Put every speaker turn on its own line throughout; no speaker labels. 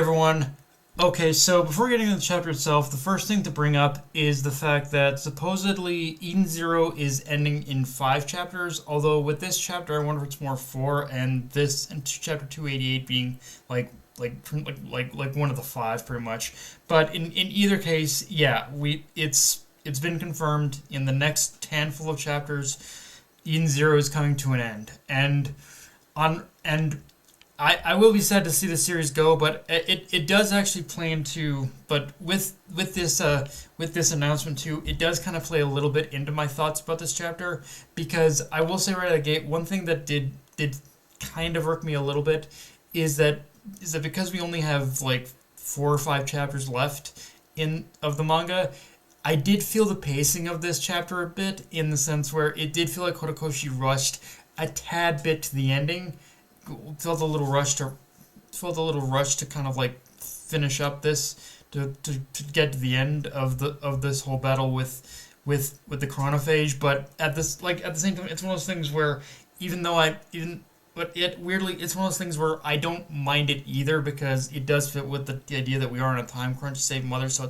everyone. Okay, so before getting into the chapter itself, the first thing to bring up is the fact that supposedly Eden Zero is ending in 5 chapters, although with this chapter I wonder if it's more 4, and this and chapter 288 being like one of the 5 pretty much. But in either case, yeah, it's been confirmed in the next handful of chapters, Eden Zero is coming to an end, and I will be sad to see the series go, but it does actually play into, but with this announcement too, it does kind of play a little bit into my thoughts about this chapter, because I will say right out of the gate, one thing that did kind of irk me a little bit is that because we only have like 4 or 5 chapters left of the manga, I did feel the pacing of this chapter a bit, in the sense where it did feel like Horikoshi rushed a tad bit to the ending. Felt a little rush to kind of like finish up this to get to the end of this whole battle with the chronophage, but at the same time, it's one of those things where it's one of those things where I don't mind it either, because it does fit with the idea that we are on a time crunch to save Mother. So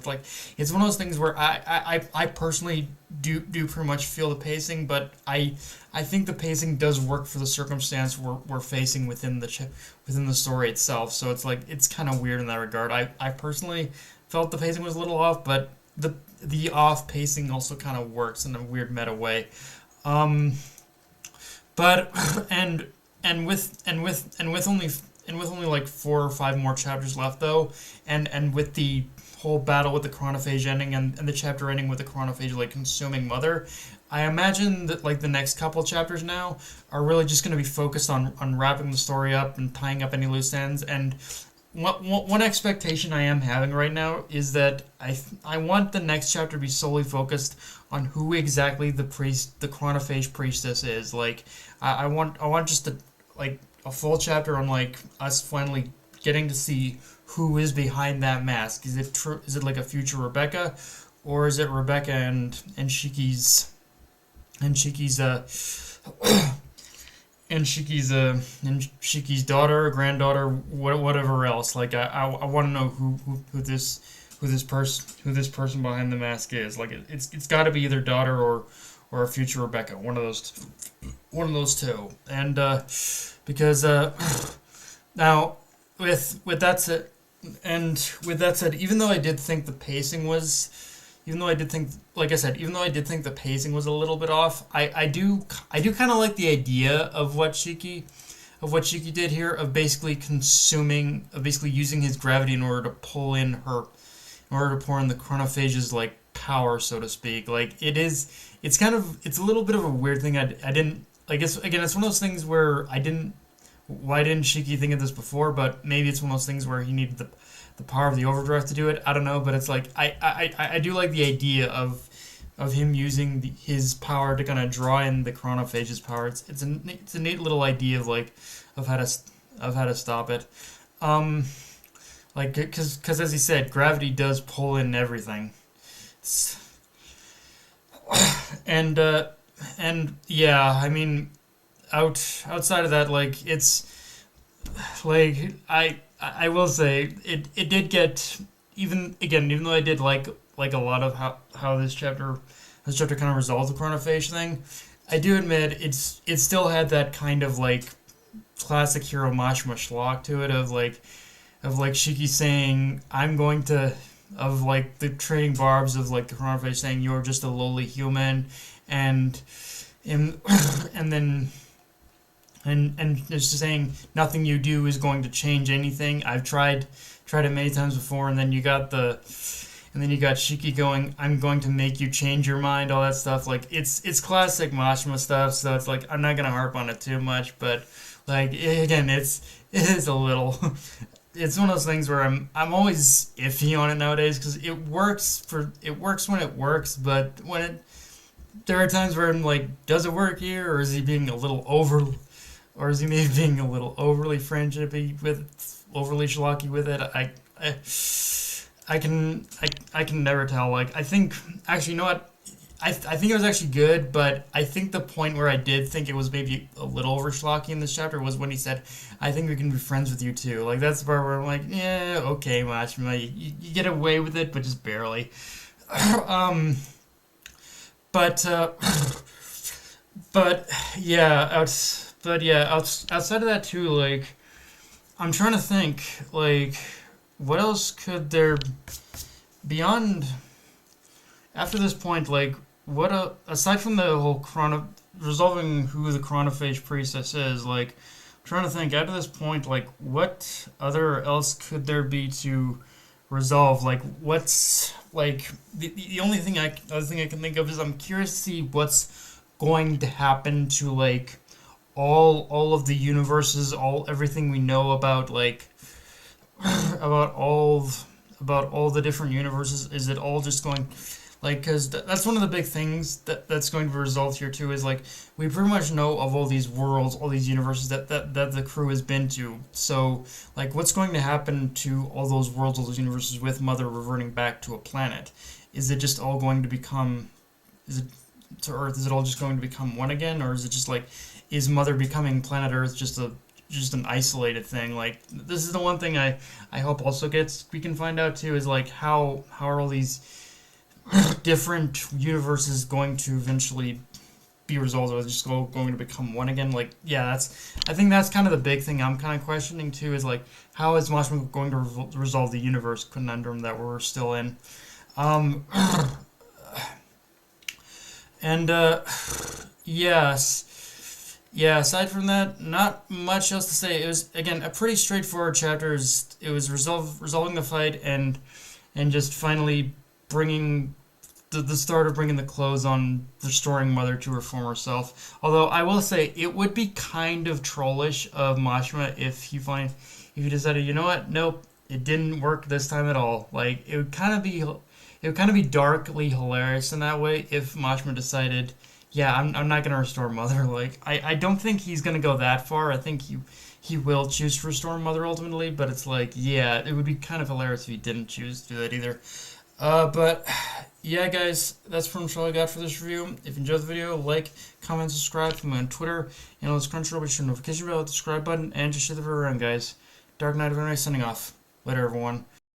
it's one of those things where I personally do pretty much feel the pacing, but I think the pacing does work for the circumstance we're facing within the story itself. So it's kind of weird in that regard. I personally felt the pacing was a little off, but the off pacing also kind of works in a weird meta way. But and with only like 4 or 5 more chapters left though, and with the whole battle with the chronophage ending, and the chapter ending with the chronophage like consuming Mother, I imagine that like the next couple chapters now are really just going to be focused on wrapping the story up and tying up any loose ends. And one expectation I am having right now is that I want the next chapter to be solely focused on who exactly the chronophage priestess is. Like I want just a full chapter on like us finally getting to see who is behind that mask. Is it like a future Rebecca, or is it Rebecca and Shiki's daughter, granddaughter, whatever else. Like I want to know who this person behind the mask is. Like it's got to be either daughter or a future Rebecca, one of those two. And because now with that said, even though I did think the pacing was, even though I did think the pacing was a little bit off, I do kind of like the idea of what Shiki did here, of basically using his gravity in order to pull in the chronophage's like power, so to speak. Like it's a little bit of a weird thing. I didn't, I guess, again, it's one of those things where why didn't Shiki think of this before? But maybe it's one of those things where he needed the power of the overdrive to do it. I don't know, but it's like I do like the idea of him using his power to kind of draw in the chronophage's power. It's a neat little idea of how to stop it. Because as he said, gravity does pull in everything. And yeah, I mean, outside of that, like it's like I will say it did get, even though I did like a lot of how this chapter kind of resolved the chronophage thing, I do admit it still had that kind of like classic hero Mashima schlock to it, of like Shiki saying, I'm going to, of like the trading barbs of like the chronophage saying, you're just a lowly human, and then just saying nothing you do is going to change anything. I've tried it many times before, and then you got Shiki going, I'm going to make you change your mind, all that stuff. Like it's classic Mashima stuff, so it's like I'm not gonna harp on it too much, but like again, it is a little it's one of those things where I'm always iffy on it nowadays, because it works when it works, but there are times where I'm like, does it work here, or is he being a little or is he maybe being a little overly friendshipy overly schlocky with it? I can never tell. Like, I think, actually, you know what? I think it was actually good, but I think the point where I did think it was maybe a little over schlocky in this chapter was when he said, "I think we can be friends with you too." Like that's the part where I'm like, yeah, okay, Mashima, you get away with it, but just barely. um, but but yeah, outside of that too, like I'm trying to think, like what else could there beyond after this point, like what aside from the whole resolving who the chronophage priestess is, like I'm trying to think after this point, like what other else could there be to resolve? Like what's like the only thing other thing I can think of is I'm curious to see what's going to happen to like all of the universes, all everything we know about like about all the different universes. Is it all just going like because that's one of the big things that's going to be resolved here too is like we pretty much know of all these worlds, all these universes that the crew has been to. So like what's going to happen to all those worlds, all those universes with Mother reverting back to a planet? Is it just all going to become is it to Earth? Is it all just going to become one again, or is it just like is Mother becoming planet Earth just an isolated thing? Like this is the one thing I hope also gets we can find out too is like how are all these different universes going to eventually be resolved, or just going to become one again? Like yeah, I think that's kind of the big thing I'm kind of questioning too is like how is Mashima going to resolve the universe conundrum that we're still in. um and yes. Yeah, aside from that, not much else to say. It was again a pretty straightforward chapter. It was resolving the fight and just finally bringing the start of bringing the close on restoring Mother to her former self. Although I will say it would be kind of trollish of Mashima if he decided, you know what, nope, it didn't work this time at all. Like it would kind of be darkly hilarious in that way if Mashima decided, yeah, I'm not gonna restore Mother. Like I don't think he's gonna go that far. I think he will choose to restore Mother ultimately, but it's like, yeah, it would be kind of hilarious if he didn't choose to do that either. But yeah, guys, that's pretty much all I got for this review. If you enjoyed the video, like, comment, subscribe. Follow me on Twitter, and let's Crunchyroll. Be sure to notification bell, hit the subscribe button, and just share the video around, guys. Dark Knight of Internet signing off. Later, everyone.